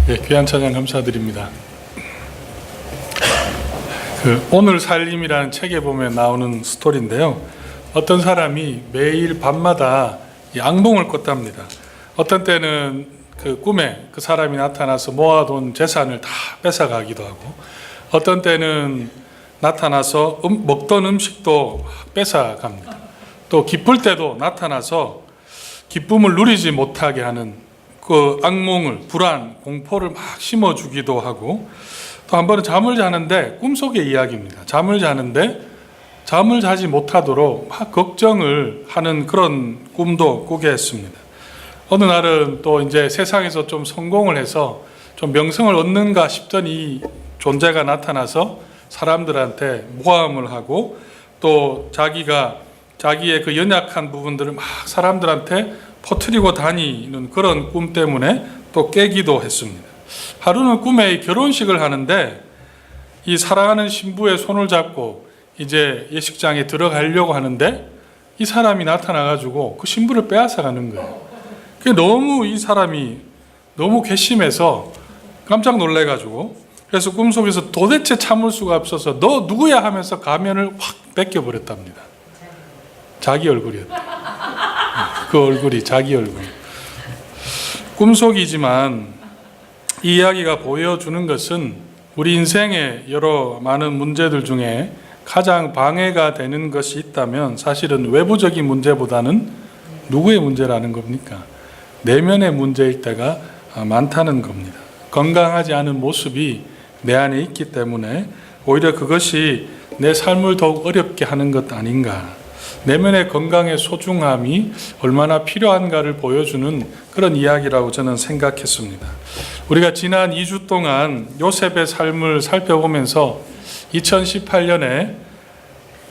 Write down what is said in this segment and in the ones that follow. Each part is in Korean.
예, 귀한 찬양 감사드립니다. 오늘 살림이라는 책에 보면 나오는 스토리인데요. 어떤 사람이 매일 밤마다 이 악몽을 꿨답니다. 어떤 때는 그 꿈에 그 사람이 나타나서 모아둔 재산을 다 뺏어가기도 하고, 어떤 때는 나타나서 먹던 음식도 뺏어갑니다. 또 기쁠 때도 나타나서 기쁨을 누리지 못하게 하는 그 악몽을, 불안, 공포를 막 심어주기도 하고, 또 한 번은 잠을 자는데, 꿈속의 이야기입니다. 잠을 자는데 잠을 자지 못하도록 막 걱정을 하는 그런 꿈도 꾸게 했습니다. 어느 날은 또 이제 세상에서 좀 성공을 해서 좀 명성을 얻는가 싶더니 존재가 나타나서 사람들한테 모함을 하고, 또 자기의 그 연약한 부분들을 막 사람들한테 퍼뜨리고 다니는 그런 꿈 때문에 또 깨기도 했습니다. 하루는 꿈에 결혼식을 하는데 이 사랑하는 신부의 손을 잡고 이제 예식장에 들어가려고 하는데 이 사람이 나타나가지고 그 신부를 빼앗아 가는 거예요. 그게 너무 이 사람이 너무 괘씸해서 깜짝 놀래가지고, 그래서 꿈속에서 도대체 참을 수가 없어서 너 누구야 하면서 가면을 확 뺏겨버렸답니다. 자기 얼굴이었다. 그 얼굴이 자기 얼굴. 꿈속이지만 이 이야기가 보여주는 것은 우리 인생의 여러 많은 문제들 중에 가장 방해가 되는 것이 있다면 사실은 외부적인 문제보다는 누구의 문제라는 겁니까? 내면의 문제일 때가 많다는 겁니다. 건강하지 않은 모습이 내 안에 있기 때문에 오히려 그것이 내 삶을 더욱 어렵게 하는 것 아닌가. 내면의 건강의 소중함이 얼마나 필요한가를 보여주는 그런 이야기라고 저는 생각했습니다. 우리가 지난 2주 동안 요셉의 삶을 살펴보면서 2018년에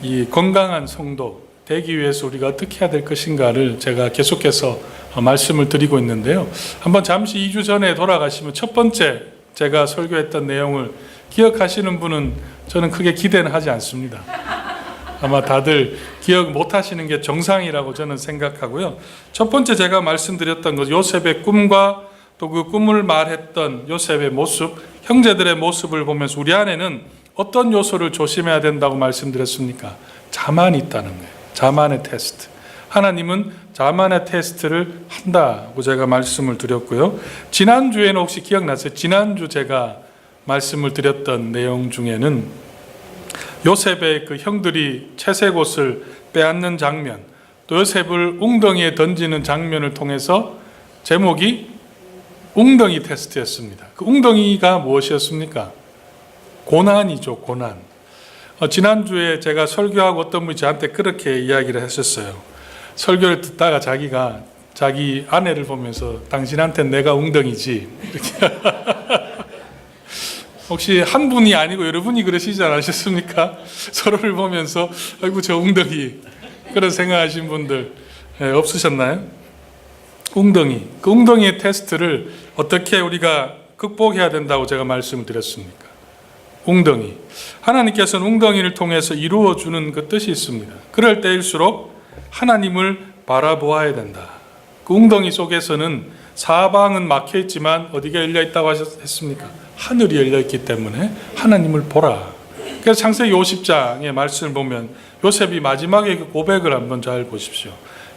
이 건강한 성도 되기 위해서 우리가 어떻게 해야 될 것인가를 제가 계속해서 말씀을 드리고 있는데요. 한번 잠시 2주 전에 돌아가시면 첫 번째 제가 설교했던 내용을 기억하시는 분은 저는 크게 기대는 하지 않습니다. 아마 다들 기억 못 하시는 게 정상이라고 저는 생각하고요. 첫 번째 제가 말씀드렸던 것, 요셉의 꿈과 또 그 꿈을 말했던 요셉의 모습, 형제들의 모습을 보면서 우리 안에는 어떤 요소를 조심해야 된다고 말씀드렸습니까? 자만이 있다는 거예요. 자만의 테스트. 하나님은 자만의 테스트를 한다고 제가 말씀을 드렸고요. 지난주에는 혹시 기억나세요? 지난주 제가 말씀을 드렸던 내용 중에는 요셉의 그 형들이 채색옷을 빼앗는 장면, 또 요셉을 웅덩이에 던지는 장면을 통해서 제목이 웅덩이 테스트였습니다. 그 웅덩이가 무엇이었습니까? 고난이죠, 고난. 지난주에 제가 설교하고 어떤 분이 저한테 그렇게 이야기를 했었어요. 설교를 듣다가 자기가 자기 아내를 보면서 당신한테는 내가 웅덩이지, 이렇게. 혹시 한 분이 아니고 여러분이 그러시지 않으셨습니까? 서로를 보면서 아이고 저 웅덩이, 그런 생각하신 분들 없으셨나요? 웅덩이, 그 웅덩이의 테스트를 어떻게 우리가 극복해야 된다고 제가 말씀을 드렸습니까? 웅덩이, 하나님께서는 웅덩이를 통해서 이루어주는 그 뜻이 있습니다. 그럴 때일수록 하나님을 바라보아야 된다. 그 웅덩이 속에서는 사방은 막혀있지만 어디가 열려있다고 했습니까? 하늘이 열려있기 때문에 하나님을 보라. 그래서 창세기 50장의 말씀을 보면 요셉이 마지막에 그 고백을 한번 잘 보십시오.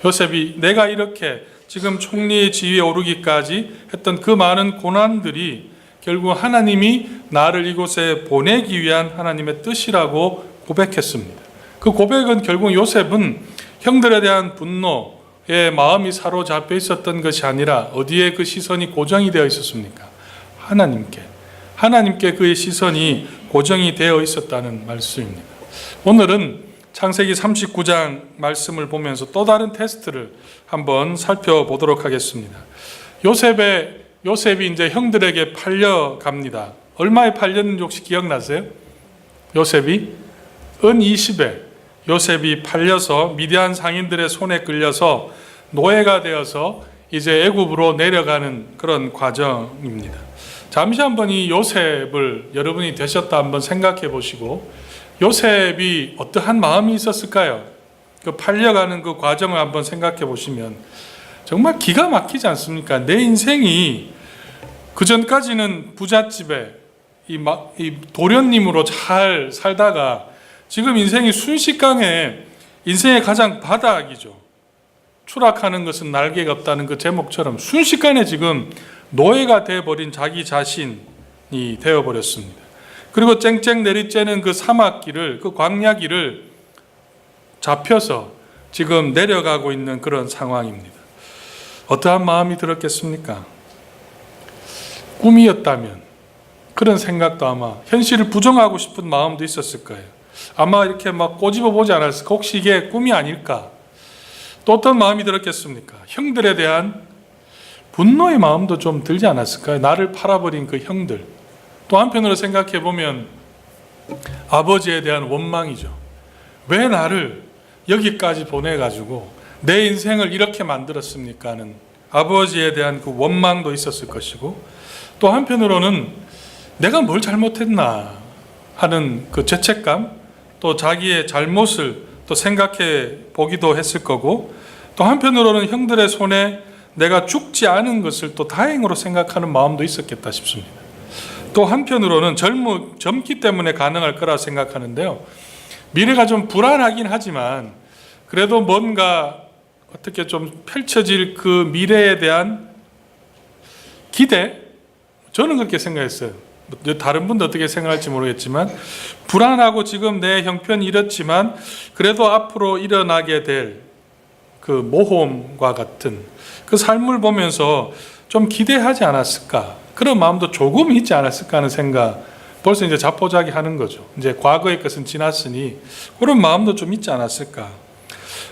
요셉이 내가 이렇게 지금 총리의 지위에 오르기까지 했던 그 많은 고난들이 결국 하나님이 나를 이곳에 보내기 위한 하나님의 뜻이라고 고백했습니다. 그 고백은 결국 요셉은 형들에 대한 분노에 마음이 사로잡혀 있었던 것이 아니라 어디에 그 시선이 고정이 되어 있었습니까? 하나님께 그의 시선이 고정이 되어 있었다는 말씀입니다. 오늘은 창세기 39장 말씀을 보면서 또 다른 테스트를 한번 살펴보도록 하겠습니다. 요셉이 이제 형들에게 팔려갑니다. 얼마에 팔렸는지 혹시 기억나세요? 요셉이 은 20에 요셉이 팔려서 미디안 상인들의 손에 끌려서 노예가 되어서 이제 애굽으로 내려가는 그런 과정입니다. 잠시 한번 이 요셉을 여러분이 되셨다 한번 생각해 보시고, 요셉이 어떠한 마음이 있었을까요? 그 팔려가는 그 과정을 한번 생각해 보시면 정말 기가 막히지 않습니까? 내 인생이 그 전까지는 부잣집에 이 도련님으로 잘 살다가 지금 인생이 순식간에 인생의 가장 바닥이죠. 추락하는 것은 날개가 없다는 그 제목처럼 순식간에 지금 노예가 되어버린 자기 자신이 되어버렸습니다. 그리고 쨍쨍 내리쬐는 그 사막길을, 그 광야길을 잡혀서 지금 내려가고 있는 그런 상황입니다. 어떠한 마음이 들었겠습니까? 꿈이었다면 그런 생각도 아마 현실을 부정하고 싶은 마음도 있었을 거예요. 아마 이렇게 막 꼬집어 보지 않았을까? 혹시 이게 꿈이 아닐까? 또 어떤 마음이 들었겠습니까? 형들에 대한 분노의 마음도 좀 들지 않았을까요? 나를 팔아버린 그 형들. 또 한편으로 생각해 보면 아버지에 대한 원망이죠. 왜 나를 여기까지 보내가지고 내 인생을 이렇게 만들었습니까? 하는 아버지에 대한 그 원망도 있었을 것이고, 또 한편으로는 내가 뭘 잘못했나 하는 그 죄책감, 또 자기의 잘못을 또 생각해 보기도 했을 거고, 또 한편으로는 형들의 손에 내가 죽지 않은 것을 또 다행으로 생각하는 마음도 있었겠다 싶습니다. 또 한편으로는 젊기 때문에 가능할 거라 생각하는데요. 미래가 좀 불안하긴 하지만 그래도 뭔가 어떻게 좀 펼쳐질 그 미래에 대한 기대? 저는 그렇게 생각했어요. 다른 분도 어떻게 생각할지 모르겠지만 불안하고 지금 내 형편이 이렇지만 그래도 앞으로 일어나게 될 그 모험과 같은 그 삶을 보면서 좀 기대하지 않았을까, 그런 마음도 조금 있지 않았을까 하는 생각, 벌써 이제 자포자기 하는 거죠. 이제 과거의 것은 지났으니 그런 마음도 좀 있지 않았을까.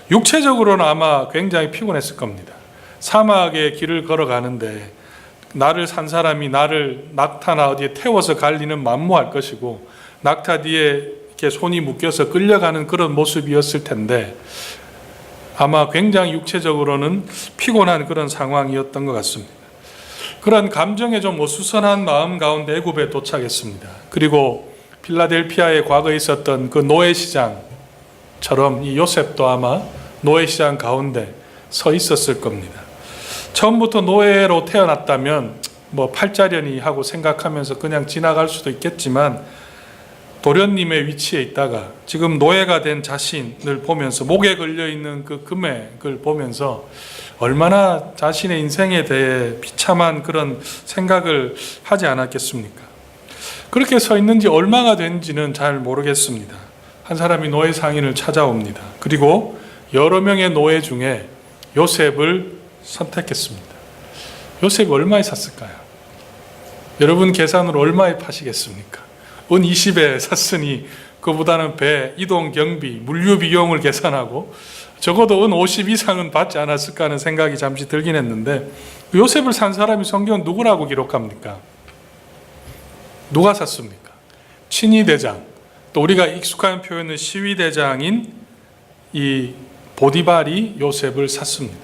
육체적으로는 아마 굉장히 피곤했을 겁니다. 사막의 길을 걸어가는데 나를 산 사람이 나를 낙타나 어디에 태워서 갈리는 만무할 것이고, 낙타 뒤에 이렇게 손이 묶여서 끌려가는 그런 모습이었을 텐데 아마 굉장히 육체적으로는 피곤한 그런 상황이었던 것 같습니다. 그런 감정에 좀 어수선한 마음 가운데 애굽에 도착했습니다. 그리고 필라델피아에 과거에 있었던 그 노예시장처럼 이 요셉도 아마 노예시장 가운데 서 있었을 겁니다. 처음부터 노예로 태어났다면 뭐 팔자련이 하고 생각하면서 그냥 지나갈 수도 있겠지만, 도련님의 위치에 있다가 지금 노예가 된 자신을 보면서 목에 걸려있는 그 금액을 보면서 얼마나 자신의 인생에 대해 비참한 그런 생각을 하지 않았겠습니까? 그렇게 서 있는지 얼마가 된지는 잘 모르겠습니다. 한 사람이 노예 상인을 찾아옵니다. 그리고 여러 명의 노예 중에 요셉을 선택했습니다. 요셉이 얼마에 샀을까요? 여러분 계산으로 얼마에 파시겠습니까? 은 20에 샀으니 그보다는 배, 이동 경비, 물류 비용을 계산하고 적어도 은 50 이상은 받지 않았을까 하는 생각이 잠시 들긴 했는데, 요셉을 산 사람이 성경은 누구라고 기록합니까? 누가 샀습니까? 친위대장, 또 우리가 익숙한 표현은 시위대장인 이 보디발이 요셉을 샀습니다.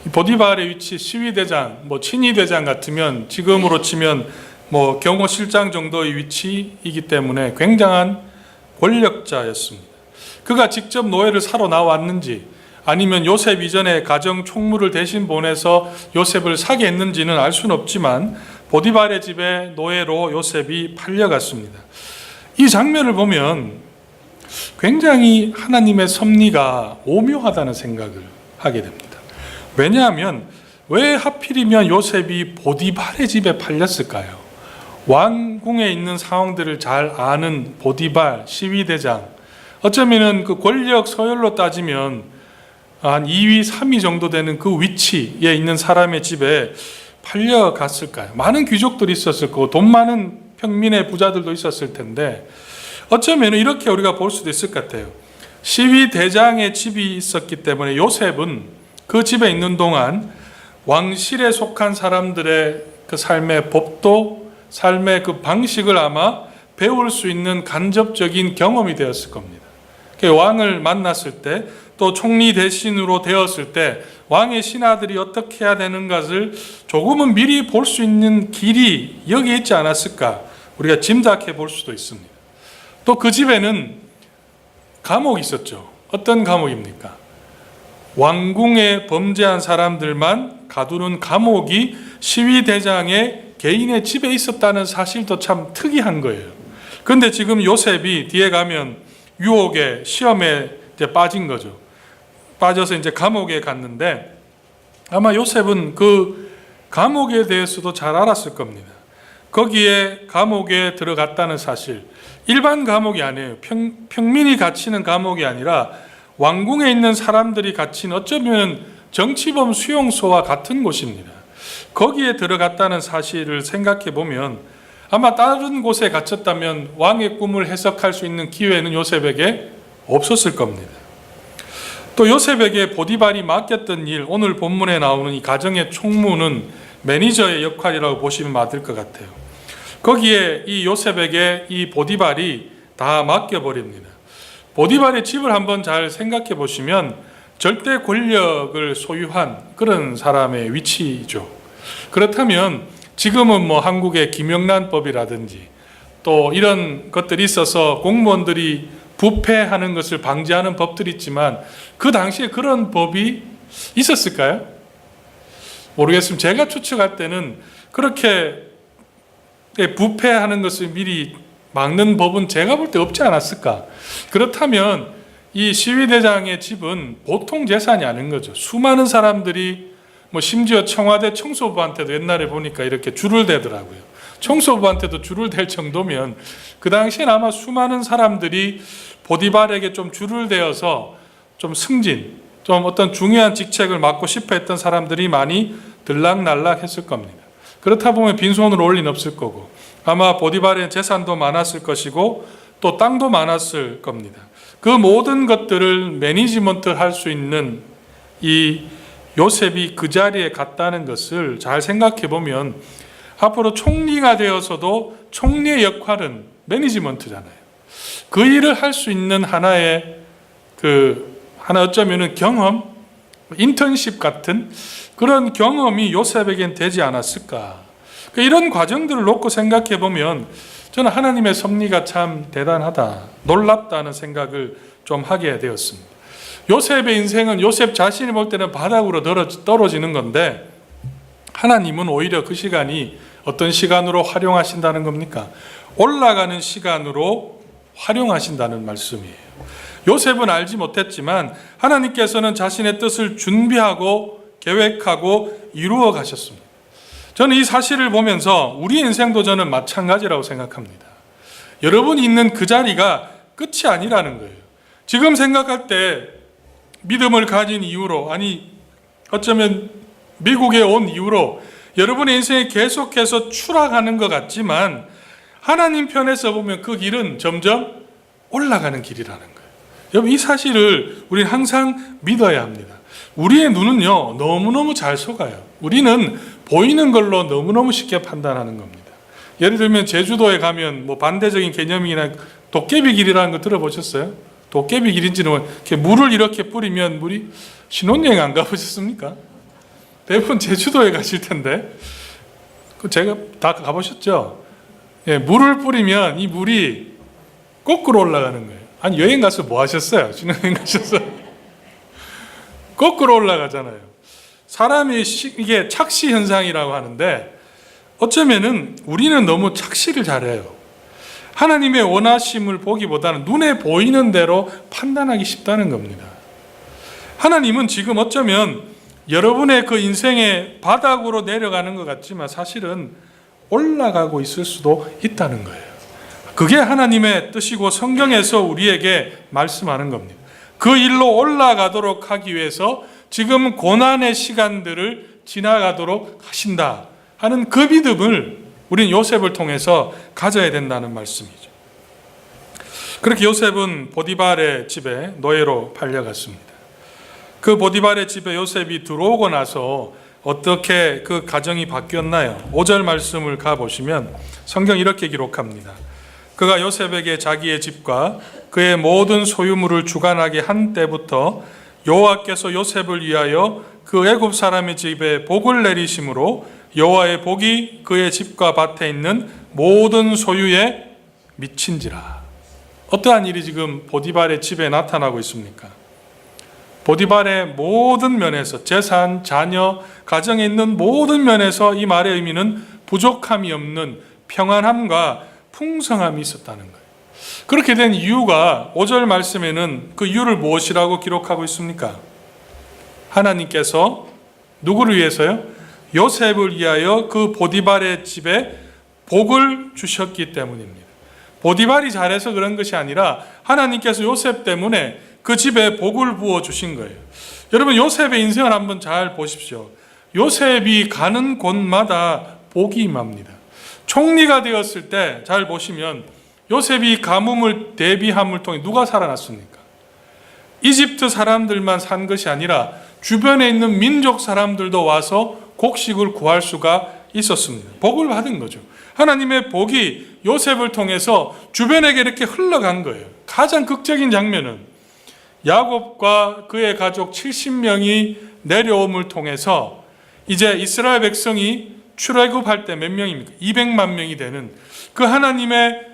이 보디발의 위치, 시위대장, 친위대장 같으면 지금으로 치면 경호실장 정도의 위치이기 때문에 굉장한 권력자였습니다. 그가 직접 노예를 사러 나왔는지 아니면 요셉 이전에 가정 총무를 대신 보내서 요셉을 사게 했는지는 알 수는 없지만 보디발의 집에 노예로 요셉이 팔려갔습니다. 이 장면을 보면 굉장히 하나님의 섭리가 오묘하다는 생각을 하게 됩니다. 왜냐하면 왜 하필이면 요셉이 보디발의 집에 팔렸을까요? 왕궁에 있는 상황들을 잘 아는 보디발, 시위대장, 어쩌면은 그 권력 서열로 따지면 한 2위, 3위 정도 되는 그 위치에 있는 사람의 집에 팔려갔을까요? 많은 귀족들이 있었을 거고 돈 많은 평민의 부자들도 있었을 텐데 어쩌면 이렇게 우리가 볼 수도 있을 것 같아요. 시위대장의 집이 있었기 때문에 요셉은 그 집에 있는 동안 왕실에 속한 사람들의 그 삶의 법도, 삶의 그 방식을 아마 배울 수 있는 간접적인 경험이 되었을 겁니다. 왕을 만났을 때, 또 총리 대신으로 되었을 때 왕의 신하들이 어떻게 해야 되는 것을 조금은 미리 볼 수 있는 길이 여기에 있지 않았을까, 우리가 짐작해 볼 수도 있습니다. 또 그 집에는 감옥이 있었죠. 어떤 감옥입니까? 왕궁에 범죄한 사람들만 가두는 감옥이 시위대장의 개인의 집에 있었다는 사실도 참 특이한 거예요. 그런데 지금 요셉이 뒤에 가면 유혹에 시험에 이제 빠진 거죠. 빠져서 이제 감옥에 갔는데 아마 요셉은 그 감옥에 대해서도 잘 알았을 겁니다. 거기에 감옥에 들어갔다는 사실, 일반 감옥이 아니에요. 평민이 갇히는 감옥이 아니라 왕궁에 있는 사람들이 갇힌 어쩌면 정치범 수용소와 같은 곳입니다. 거기에 들어갔다는 사실을 생각해 보면 아마 다른 곳에 갇혔다면 왕의 꿈을 해석할 수 있는 기회는 요셉에게 없었을 겁니다. 또 요셉에게 보디발이 맡겼던 일, 오늘 본문에 나오는 이 가정의 총무는 매니저의 역할이라고 보시면 맞을 것 같아요. 거기에 이 요셉에게 이 보디발이 다 맡겨버립니다. 보디발의 집을 한번 잘 생각해 보시면 절대 권력을 소유한 그런 사람의 위치죠. 그렇다면 지금은 뭐 한국의 김영란법이라든지 또 이런 것들이 있어서 공무원들이 부패하는 것을 방지하는 법들이 있지만 그 당시에 그런 법이 있었을까요? 모르겠습니다. 제가 추측할 때는 그렇게 부패하는 것을 미리 막는 법은 제가 볼 때 없지 않았을까. 그렇다면 이 시위대장의 집은 보통 재산이 아닌 거죠. 수많은 사람들이 뭐 심지어 청와대 청소부한테도 옛날에 보니까 이렇게 줄을 대더라고요. 청소부한테도 줄을 댈 정도면 그 당시엔 아마 수많은 사람들이 보디발에게 좀 줄을 대어서 좀 승진, 좀 어떤 중요한 직책을 맡고 싶어 했던 사람들이 많이 들락날락 했을 겁니다. 그렇다 보면 빈손으로 올 리는 없을 거고 아마 보디발의 재산도 많았을 것이고 또 땅도 많았을 겁니다. 그 모든 것들을 매니지먼트 할 수 있는 이 요셉이 그 자리에 갔다는 것을 잘 생각해 보면 앞으로 총리가 되어서도 총리의 역할은 매니지먼트잖아요. 그 일을 할 수 있는 하나의 하나 어쩌면은 경험, 인턴십 같은 그런 경험이 요셉에겐 되지 않았을까. 이런 과정들을 놓고 생각해 보면 저는 하나님의 섭리가 참 대단하다, 놀랍다는 생각을 좀 하게 되었습니다. 요셉의 인생은 요셉 자신이 볼 때는 바닥으로 떨어지는 건데 하나님은 오히려 그 시간이 어떤 시간으로 활용하신다는 겁니까? 올라가는 시간으로 활용하신다는 말씀이에요. 요셉은 알지 못했지만 하나님께서는 자신의 뜻을 준비하고 계획하고 이루어 가셨습니다. 저는 이 사실을 보면서 우리 인생도 저는 마찬가지라고 생각합니다. 여러분이 있는 그 자리가 끝이 아니라는 거예요. 지금 생각할 때 믿음을 가진 이유로, 아니 어쩌면 미국에 온 이유로 여러분의 인생에 계속해서 추락하는 것 같지만 하나님 편에서 보면 그 길은 점점 올라가는 길이라는 거예요. 여러분 이 사실을 우리는 항상 믿어야 합니다. 우리의 눈은요 너무너무 잘 속아요. 우리는 보이는 걸로 너무너무 쉽게 판단하는 겁니다. 예를 들면 제주도에 가면 뭐 반대적인 개념이나 도깨비 길이라는 거 들어보셨어요? 도깨비 길인지는 이렇게 물을 이렇게 뿌리면 물이, 신혼여행 안 가보셨습니까? 대부분 제주도에 가실 텐데 제가 다 가보셨죠? 예, 물을 뿌리면 이 물이 거꾸로 올라가는 거예요. 아니 여행 가서 뭐 하셨어요? 신혼여행 가셔서 거꾸로 올라가잖아요. 사람이 이게 착시 현상이라고 하는데 어쩌면은 우리는 너무 착시를 잘해요. 하나님의 원하심을 보기보다는 눈에 보이는 대로 판단하기 쉽다는 겁니다. 하나님은 지금 어쩌면 여러분의 그 인생의 바닥으로 내려가는 것 같지만 사실은 올라가고 있을 수도 있다는 거예요. 그게 하나님의 뜻이고 성경에서 우리에게 말씀하는 겁니다. 그 일로 올라가도록 하기 위해서 지금 고난의 시간들을 지나가도록 하신다 하는 그 믿음을 우리는 요셉을 통해서 가져야 된다는 말씀이죠. 그렇게 요셉은 보디발의 집에 노예로 팔려갔습니다. 그 보디발의 집에 요셉이 들어오고 나서 어떻게 그 가정이 바뀌었나요? 5절 말씀을 가보시면 성경 이렇게 기록합니다. 그가 요셉에게 자기의 집과 그의 모든 소유물을 주관하게 한 때부터 여호와께서 요셉을 위하여 그 애굽 사람의 집에 복을 내리심으로 여호와의 복이 그의 집과 밭에 있는 모든 소유에 미친지라. 어떠한 일이 지금 보디발의 집에 나타나고 있습니까? 보디발의 모든 면에서 재산, 자녀, 가정에 있는 모든 면에서 이 말의 의미는 부족함이 없는 평안함과 풍성함이 있었다는 거예요. 그렇게 된 이유가 5절 말씀에는 그 이유를 무엇이라고 기록하고 있습니까? 하나님께서 누구를 위해서요? 요셉을 위하여 그 보디발의 집에 복을 주셨기 때문입니다. 보디발이 잘해서 그런 것이 아니라 하나님께서 요셉 때문에 그 집에 복을 부어 주신 거예요. 여러분, 요셉의 인생을 한번 잘 보십시오. 요셉이 가는 곳마다 복이 임합니다. 총리가 되었을 때 잘 보시면 요셉이 가뭄을 대비함을 통해 누가 살아났습니까? 이집트 사람들만 산 것이 아니라 주변에 있는 민족 사람들도 와서 곡식을 구할 수가 있었습니다. 복을 받은 거죠. 하나님의 복이 요셉을 통해서 주변에게 이렇게 흘러간 거예요. 가장 극적인 장면은 야곱과 그의 가족 70명이 내려옴을 통해서 이제 이스라엘 백성이 출애굽할 때 몇 명입니까? 200만 명이 되는 그 하나님의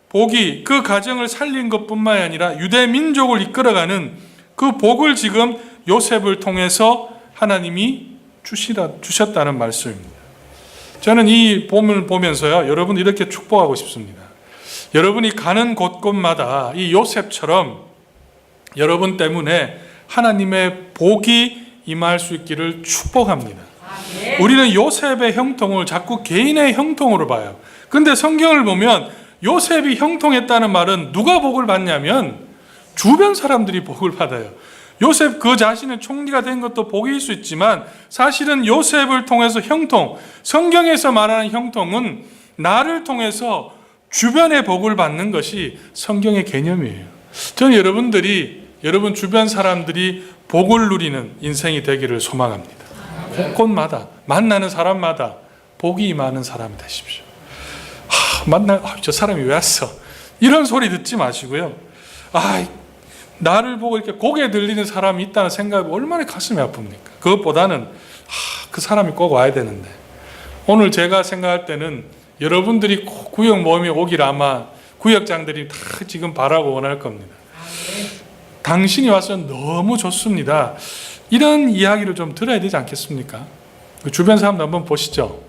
복이 그 가정을 살린 것뿐만이 아니라 유대 민족을 이끌어가는 그 복을 지금 요셉을 통해서 하나님이 주셨다는 말씀입니다. 저는 이 본문을 보면서요, 여러분 이렇게 축복하고 싶습니다. 여러분이 가는 곳곳마다 이 요셉처럼 여러분 때문에 하나님의 복이 임할 수 있기를 축복합니다. 우리는 요셉의 형통을 자꾸 개인의 형통으로 봐요. 근데 성경을 보면 요셉이 형통했다는 말은 누가 복을 받냐면 주변 사람들이 복을 받아요. 요셉 그 자신은 총리가 된 것도 복일 수 있지만 사실은 요셉을 통해서 형통, 성경에서 말하는 형통은 나를 통해서 주변의 복을 받는 것이 성경의 개념이에요. 저는 여러분 주변 사람들이 복을 누리는 인생이 되기를 소망합니다. 곳곳마다 만나는 사람마다 복이 임하는 사람이 되십시오. 저 사람이 왜 왔어? 이런 소리 듣지 마시고요. 나를 보고 이렇게 고개 들리는 사람이 있다는 생각이 얼마나 가슴이 아픕니까? 그것보다는 그 사람이 꼭 와야 되는데, 오늘 제가 생각할 때는 여러분들이 구역 모임에 오길 아마 구역장들이 다 지금 바라고 원할 겁니다. 당신이 와서 너무 좋습니다. 이런 이야기를 좀 들어야 되지 않겠습니까? 주변 사람들 한번 보시죠.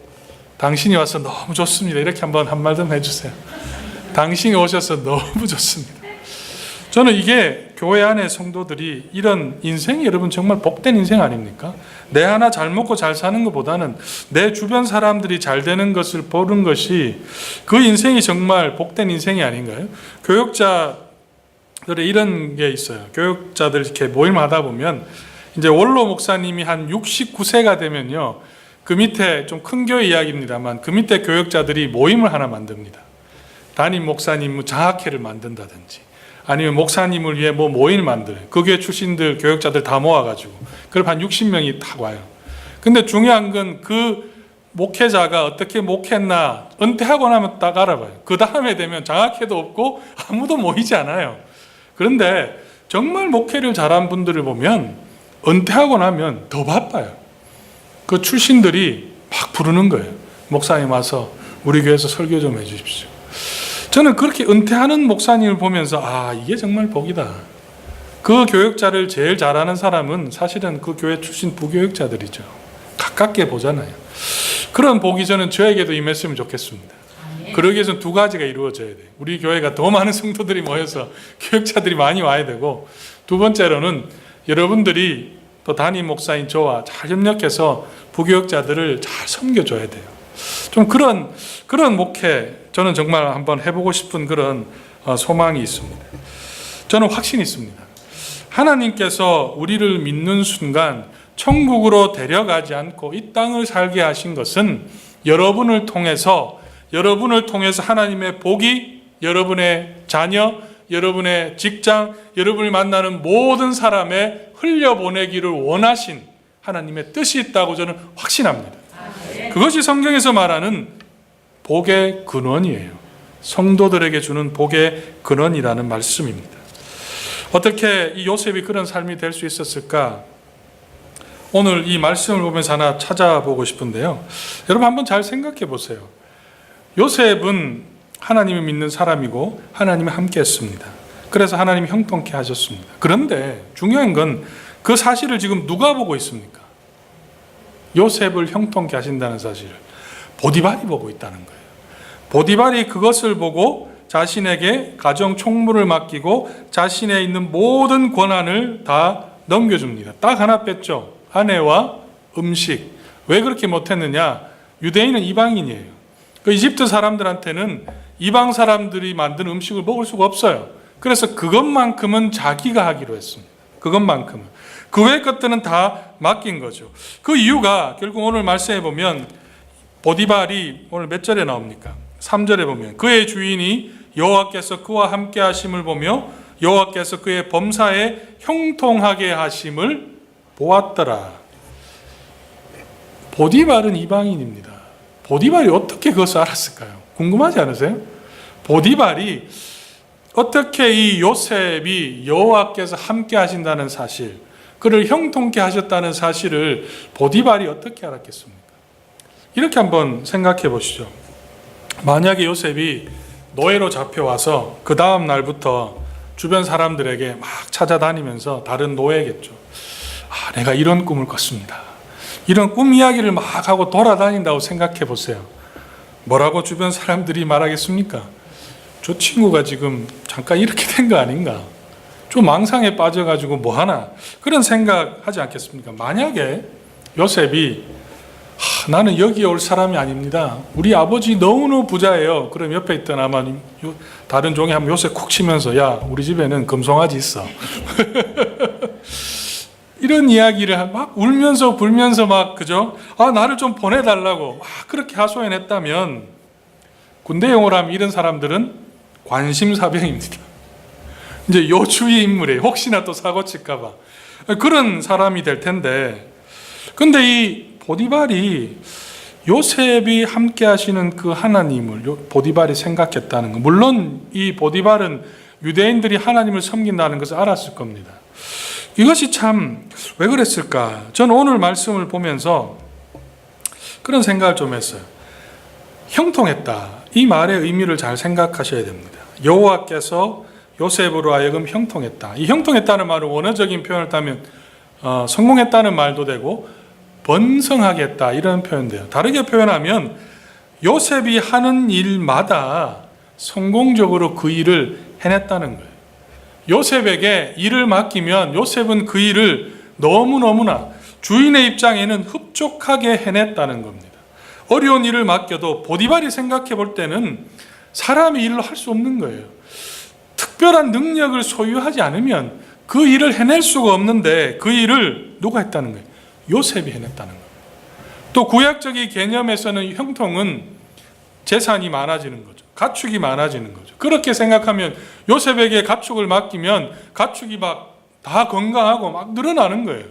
당신이 와서 너무 좋습니다. 이렇게 한번 한 말 좀 해주세요. 당신이 오셔서 너무 좋습니다. 저는 이게 교회 안의 성도들이 이런 인생이 여러분 정말 복된 인생 아닙니까? 내 하나 잘 먹고 잘 사는 것보다는 내 주변 사람들이 잘 되는 것을 보는 것이 그 인생이 정말 복된 인생이 아닌가요? 교육자들의 이런 게 있어요. 교육자들 이렇게 모임을 하다 보면 이제 원로 목사님이 한 69세가 되면요, 그 밑에 좀 큰 교회 이야기입니다만 그 밑에 교육자들이 모임을 하나 만듭니다. 담임 목사님 장학회를 만든다든지 아니면 목사님을 위해 모임을 만들어요. 그 교회 출신들 교육자들 다 모아가지고 그럼 한 60명이 딱 와요. 근데 중요한 건 그 목회자가 어떻게 목회했나 은퇴하고 나면 딱 알아봐요. 그 다음에 되면 장학회도 없고 아무도 모이지 않아요. 그런데 정말 목회를 잘한 분들을 보면 은퇴하고 나면 더 바빠요. 그 출신들이 막 부르는 거예요. 목사님 와서 우리 교회에서 설교 좀 해주십시오. 저는 그렇게 은퇴하는 목사님을 보면서 이게 정말 복이다. 그 교육자를 제일 잘하는 사람은 사실은 그 교회 출신 부교육자들이죠. 가깝게 보잖아요. 그런 복이 저는 저에게도 임했으면 좋겠습니다. 그러기 위해서는 두 가지가 이루어져야 돼요. 우리 교회가 더 많은 성도들이 모여서 교육자들이 많이 와야 되고, 두 번째로는 여러분들이 또 담임 목사인 저와 잘 협력해서 부교육자들을 잘 섬겨줘야 돼요. 좀 그런 목회 저는 정말 한번 해보고 싶은 그런 소망이 있습니다. 저는 확신이 있습니다. 하나님께서 우리를 믿는 순간 천국으로 데려가지 않고 이 땅을 살게 하신 것은 여러분을 통해서 하나님의 복이 여러분의 자녀, 여러분의 직장, 여러분을 만나는 모든 사람에 흘려보내기를 원하신 하나님의 뜻이 있다고 저는 확신합니다. 그것이 성경에서 말하는 복의 근원이에요. 성도들에게 주는 복의 근원이라는 말씀입니다. 어떻게 이 요셉이 그런 삶이 될 수 있었을까? 오늘 이 말씀을 보면서 하나 찾아보고 싶은데요. 여러분 한번 잘 생각해 보세요. 요셉은 하나님을 믿는 사람이고 하나님이 함께 했습니다. 그래서 하나님이 형통케 하셨습니다. 그런데 중요한 건 그 사실을 지금 누가 보고 있습니까? 요셉을 형통케 하신다는 사실을 보디발이 보고 있다는 거예요. 보디발이 그것을 보고 자신에게 가정 총무를 맡기고 자신에 있는 모든 권한을 다 넘겨줍니다. 딱 하나 뺐죠. 아내와 음식. 왜 그렇게 못했느냐? 유대인은 이방인이에요. 그 이집트 사람들한테는 이방 사람들이 만든 음식을 먹을 수가 없어요. 그래서 그것만큼은 자기가 하기로 했습니다. 그것만큼은. 그 외의 것들은 다 맡긴 거죠. 그 이유가 결국 오늘 말씀해 보면 보디발이 오늘 몇 절에 나옵니까? 3절에 보면 그의 주인이 여호와께서 그와 함께 하심을 보며 여호와께서 그의 범사에 형통하게 하심을 보았더라. 보디발은 이방인입니다. 보디발이 어떻게 그것을 알았을까요? 궁금하지 않으세요? 보디발이 어떻게 이 요셉이 여호와께서 함께 하신다는 사실, 그를 형통케 하셨다는 사실을 보디발이 어떻게 알았겠습니까? 이렇게 한번 생각해 보시죠. 만약에 요셉이 노예로 잡혀와서 그 다음 날부터 주변 사람들에게 막 찾아다니면서 다른 노예겠죠. 내가 이런 꿈을 꿨습니다. 이런 꿈 이야기를 막 하고 돌아다닌다고 생각해 보세요. 뭐라고 주변 사람들이 말하겠습니까? 저 친구가 지금 잠깐 이렇게 된 거 아닌가? 좀 망상에 빠져가지고 뭐하나? 그런 생각하지 않겠습니까? 만약에 요셉이 나는 여기에 올 사람이 아닙니다. 우리 아버지 너무너무 부자예요. 그럼 옆에 있던 아마 다른 종이 한번 요셉 콕 치면서 야, 우리 집에는 금송아지 있어. 이런 이야기를 막 울면서 불면서 막 그죠? 나를 좀 보내달라고 막 그렇게 하소연했다면 군대 용어로 하면 이런 사람들은 관심사병입니다. 이제 요주의 인물이에요. 혹시나 또 사고 칠까 봐. 그런 사람이 될 텐데 근데 이 보디발이 요셉이 함께 하시는 그 하나님을 보디발이 생각했다는 것. 물론 이 보디발은 유대인들이 하나님을 섬긴다는 것을 알았을 겁니다. 이것이 참 왜 그랬을까? 저는 오늘 말씀을 보면서 그런 생각을 좀 했어요. 형통했다. 이 말의 의미를 잘 생각하셔야 됩니다. 여호와께서 요셉으로 하여금 형통했다. 이 형통했다는 말은 원어적인 표현을 따면 성공했다는 말도 되고 번성하게 했다 이런 표현돼요. 다르게 표현하면 요셉이 하는 일마다 성공적으로 그 일을 해냈다는 거예요. 요셉에게 일을 맡기면 요셉은 그 일을 너무너무나 주인의 입장에는 흡족하게 해냈다는 겁니다. 어려운 일을 맡겨도 보디발이 생각해 볼 때는 사람이 일을 할 수 없는 거예요. 특별한 능력을 소유하지 않으면 그 일을 해낼 수가 없는데 그 일을 누가 했다는 거예요? 요셉이 해냈다는 겁니다. 또 구약적인 개념에서는 형통은 재산이 많아지는 거죠. 가축이 많아지는 거죠. 그렇게 생각하면 요셉에게 가축을 맡기면 가축이 막 다 건강하고 막 늘어나는 거예요.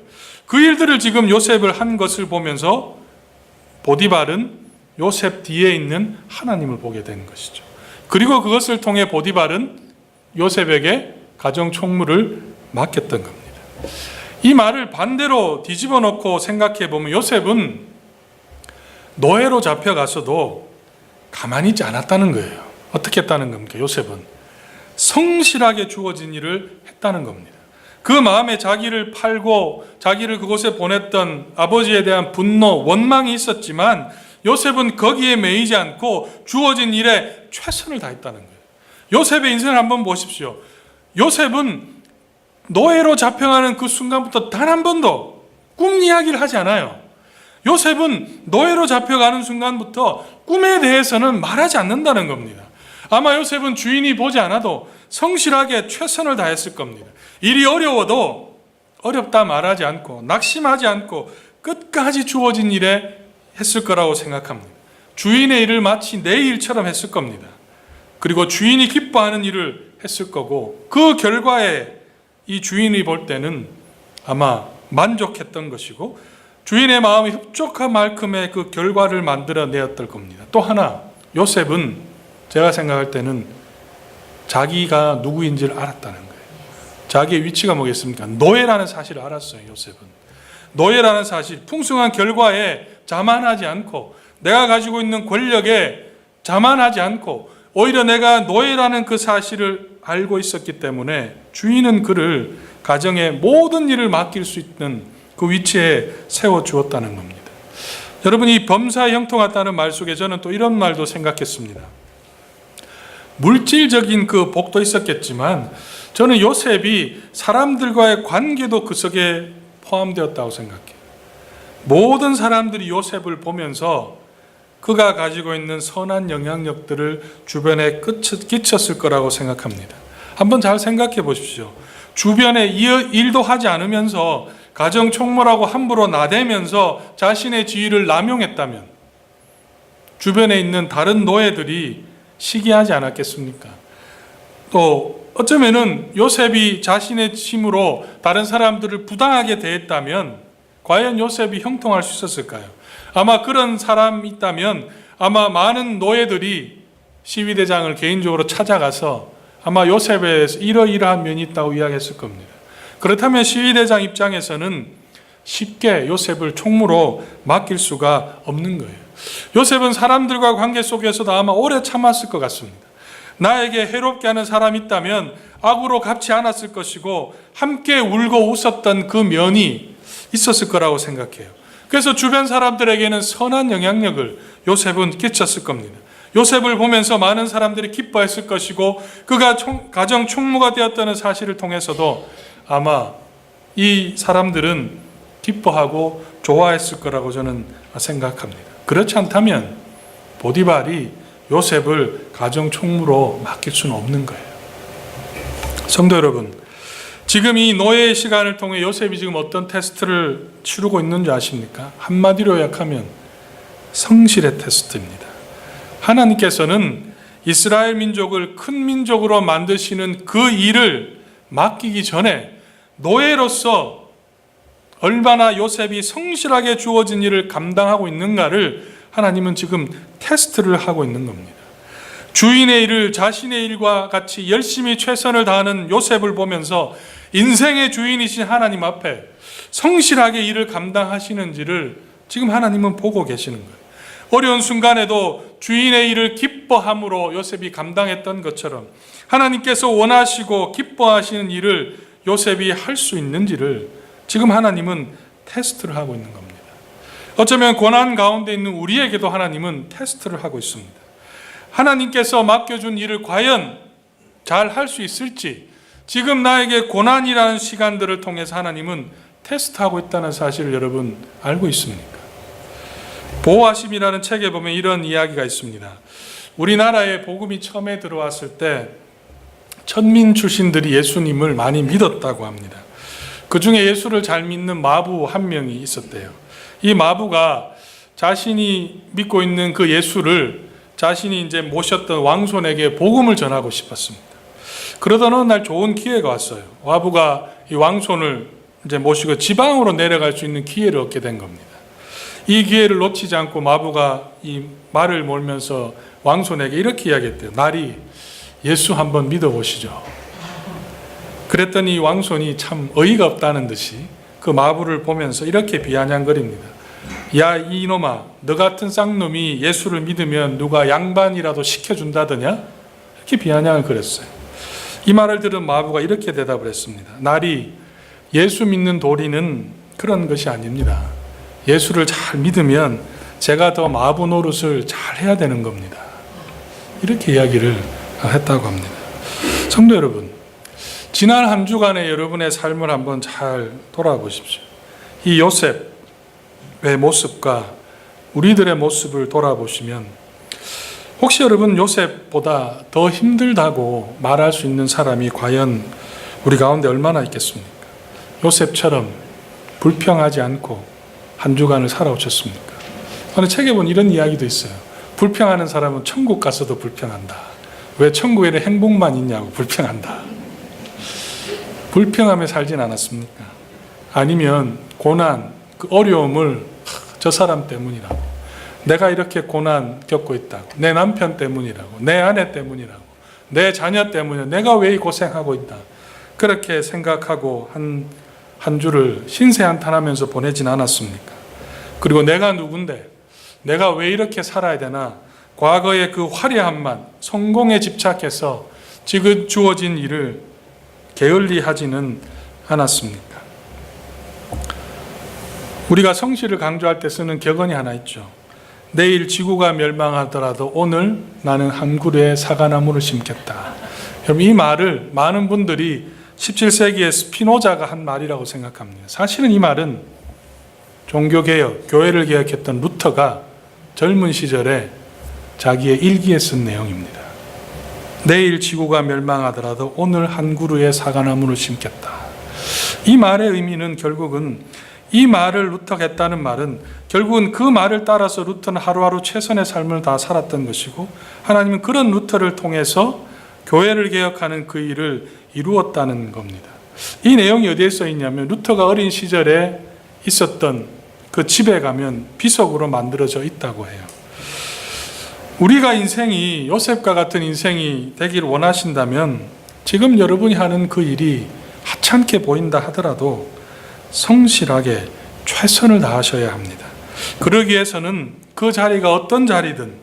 그 일들을 지금 요셉을 한 것을 보면서 보디발은 요셉 뒤에 있는 하나님을 보게 되는 것이죠. 그리고 그것을 통해 보디발은 요셉에게 가정 총무를 맡겼던 겁니다. 이 말을 반대로 뒤집어 놓고 생각해 보면 요셉은 노예로 잡혀가서도 가만히 있지 않았다는 거예요. 어떻게 했다는 겁니까? 요셉은 성실하게 주어진 일을 했다는 겁니다. 그 마음에 자기를 팔고 자기를 그곳에 보냈던 아버지에 대한 분노, 원망이 있었지만 요셉은 거기에 매이지 않고 주어진 일에 최선을 다했다는 거예요. 요셉의 인생을 한번 보십시오. 요셉은 노예로 잡혀가는 그 순간부터 단 한 번도 꿈 이야기를 하지 않아요. 요셉은 노예로 잡혀가는 순간부터 꿈에 대해서는 말하지 않는다는 겁니다. 아마 요셉은 주인이 보지 않아도 성실하게 최선을 다했을 겁니다. 일이 어려워도 어렵다 말하지 않고 낙심하지 않고 끝까지 주어진 일에 했을 거라고 생각합니다. 주인의 일을 마치 내 일처럼 했을 겁니다. 그리고 주인이 기뻐하는 일을 했을 거고 그 결과에 이 주인이 볼 때는 아마 만족했던 것이고 주인의 마음이 흡족한 만큼의 그 결과를 만들어내었을 겁니다. 또 하나 요셉은 제가 생각할 때는 자기가 누구인지를 알았다는 거예요. 자기의 위치가 뭐겠습니까? 노예라는 사실을 알았어요. 요셉은 노예라는 사실, 풍성한 결과에 자만하지 않고 내가 가지고 있는 권력에 자만하지 않고 오히려 내가 노예라는 그 사실을 알고 있었기 때문에 주인은 그를 가정의 모든 일을 맡길 수 있는 그 위치에 세워주었다는 겁니다. 여러분, 이 범사에 형통하다는 말 속에 저는 또 이런 말도 생각했습니다. 물질적인 그 복도 있었겠지만 저는 요셉이 사람들과의 관계도 그 속에 포함되었다고 생각해요. 모든 사람들이 요셉을 보면서 그가 가지고 있는 선한 영향력들을 주변에 끼쳤을 거라고 생각합니다. 한번 잘 생각해 보십시오. 주변에 일도 하지 않으면서 가정 총무라고 함부로 나대면서 자신의 지위를 남용했다면 주변에 있는 다른 노예들이 시기하지 않았겠습니까? 또 어쩌면은 요셉이 자신의 힘으로 다른 사람들을 부당하게 대했다면 과연 요셉이 형통할 수 있었을까요? 아마 그런 사람이 있다면 아마 많은 노예들이 시위대장을 개인적으로 찾아가서 아마 요셉에 이러이러한 면이 있다고 이야기했을 겁니다. 그렇다면 시위대장 입장에서는 쉽게 요셉을 총무로 맡길 수가 없는 거예요. 요셉은 사람들과 관계 속에서도 아마 오래 참았을 것 같습니다. 나에게 해롭게 하는 사람이 있다면 악으로 갚지 않았을 것이고 함께 울고 웃었던 그 면이 있었을 거라고 생각해요. 그래서 주변 사람들에게는 선한 영향력을 요셉은 끼쳤을 겁니다. 요셉을 보면서 많은 사람들이 기뻐했을 것이고 그가 가정 총무가 되었다는 사실을 통해서도 아마 이 사람들은 기뻐하고 좋아했을 거라고 저는 생각합니다. 그렇지 않다면 보디발이 요셉을 가정 총무로 맡길 수는 없는 거예요. 성도 여러분, 지금 이 노예의 시간을 통해 요셉이 지금 어떤 테스트를 치르고 있는지 아십니까? 한마디로 요약하면 성실의 테스트입니다. 하나님께서는 이스라엘 민족을 큰 민족으로 만드시는 그 일을 맡기기 전에 노예로서 얼마나 요셉이 성실하게 주어진 일을 감당하고 있는가를 하나님은 지금 테스트를 하고 있는 겁니다. 주인의 일을 자신의 일과 같이 열심히 최선을 다하는 요셉을 보면서 인생의 주인이신 하나님 앞에 성실하게 일을 감당하시는지를 지금 하나님은 보고 계시는 거예요. 어려운 순간에도 주인의 일을 기뻐함으로 요셉이 감당했던 것처럼 하나님께서 원하시고 기뻐하시는 일을 요셉이 할 수 있는지를 지금 하나님은 테스트를 하고 있는 겁니다. 어쩌면 고난 가운데 있는 우리에게도 하나님은 테스트를 하고 있습니다. 하나님께서 맡겨준 일을 과연 잘 할 수 있을지 지금 나에게 고난이라는 시간들을 통해서 하나님은 테스트하고 있다는 사실을 여러분 알고 있습니까? 보호하심이라는 책에 보면 이런 이야기가 있습니다. 우리나라에 복음이 처음에 들어왔을 때 천민 출신들이 예수님을 많이 믿었다고 합니다. 그 중에 예수를 잘 믿는 마부 한 명이 있었대요. 이 마부가 자신이 믿고 있는 그 예수를 자신이 이제 모셨던 왕손에게 복음을 전하고 싶었습니다. 그러던 어느 날 좋은 기회가 왔어요. 마부가 이 왕손을 이제 모시고 지방으로 내려갈 수 있는 기회를 얻게 된 겁니다. 이 기회를 놓치지 않고 마부가 이 말을 몰면서 왕손에게 이렇게 이야기했대요. 나리 예수 한번 믿어보시죠. 그랬더니 왕손이 참 어이가 없다는 듯이 그 마부를 보면서 이렇게 비아냥거립니다. 야 이놈아, 너 같은 쌍놈이 예수를 믿으면 누가 양반이라도 시켜준다더냐? 이렇게 비아냥을 그랬어요. 이 말을 들은 마부가 이렇게 대답을 했습니다. 나리 예수 믿는 도리는 그런 것이 아닙니다. 예수를 잘 믿으면 제가 더 마부 노릇을 잘 해야 되는 겁니다. 이렇게 이야기를 했다고 합니다. 성도 여러분, 지난 한 주간의 여러분의 삶을 한번 잘 돌아보십시오. 이 요셉의 모습과 우리들의 모습을 돌아보시면 혹시 여러분 요셉보다 더 힘들다고 말할 수 있는 사람이 과연 우리 가운데 얼마나 있겠습니까? 요셉처럼 불평하지 않고 한 주간을 살아오셨습니까? 어느 책에 보면 이런 이야기도 있어요. 불평하는 사람은 천국 가서도 불평한다. 왜 천국에는 행복만 있냐고 불평한다. 불평하며 살진 않았습니까? 아니면 고난, 그 어려움을 저 사람 때문이라고, 내가 이렇게 고난 겪고 있다고, 내 남편 때문이라고, 내 아내 때문이라고, 내 자녀 때문에 내가 왜 고생하고 있다, 그렇게 생각하고 한 주를 신세한탄하면서 보내진 않았습니까? 그리고 내가 누군데, 내가 왜 이렇게 살아야 되나, 과거의 그 화려함만, 성공에 집착해서 지금 주어진 일을 게을리하지는 않았습니까? 우리가 성실을 강조할 때 쓰는 격언이 하나 있죠. 내일 지구가 멸망하더라도 오늘 나는 한 그루의 사과나무를 심겠다. 여러분, 이 말을 많은 분들이 17세기의 스피노자가 한 말이라고 생각합니다. 사실은 이 말은 종교개혁, 교회를 개혁했던 루터가 젊은 시절에 자기의 일기에 쓴 내용입니다. 내일 지구가 멸망하더라도 오늘 한 그루의 사과나무를 심겠다. 이 말의 의미는 결국은 이 말을 루터가 했다는 말은 결국은 그 말을 따라서 루터는 하루하루 최선의 삶을 다 살았던 것이고, 하나님은 그런 루터를 통해서 교회를 개혁하는 그 일을 이루었다는 겁니다. 이 내용이 어디에 써 있냐면 루터가 어린 시절에 있었던 그 집에 가면 비석으로 만들어져 있다고 해요. 우리가 인생이 요셉과 같은 인생이 되기를 원하신다면 지금 여러분이 하는 그 일이 하찮게 보인다 하더라도 성실하게 최선을 다하셔야 합니다. 그러기 위해서는 그 자리가 어떤 자리든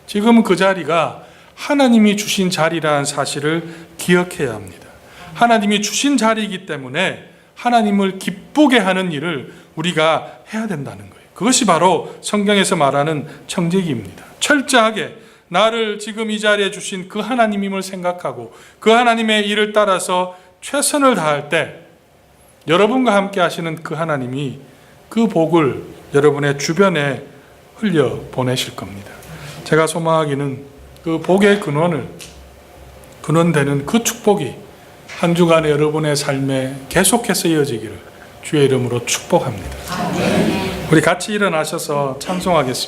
지금 그 자리가 하나님이 주신 자리라는 사실을 기억해야 합니다. 하나님이 주신 자리이기 때문에 하나님을 기쁘게 하는 일을 우리가 해야 된다는 거예요. 그것이 바로 성경에서 말하는 청지기입니다. 철저하게 나를 지금 이 자리에 주신 그 하나님임을 생각하고 그 하나님의 일을 따라서 최선을 다할 때 여러분과 함께 하시는 그 하나님이 그 복을 여러분의 주변에 흘려 보내실 겁니다. 제가 소망하기는 그 복의 근원되는 그 축복이 한 주간의 여러분의 삶에 계속해서 이어지기를 주의 이름으로 축복합니다. 우리 같이 일어나셔서 찬송하겠습니다.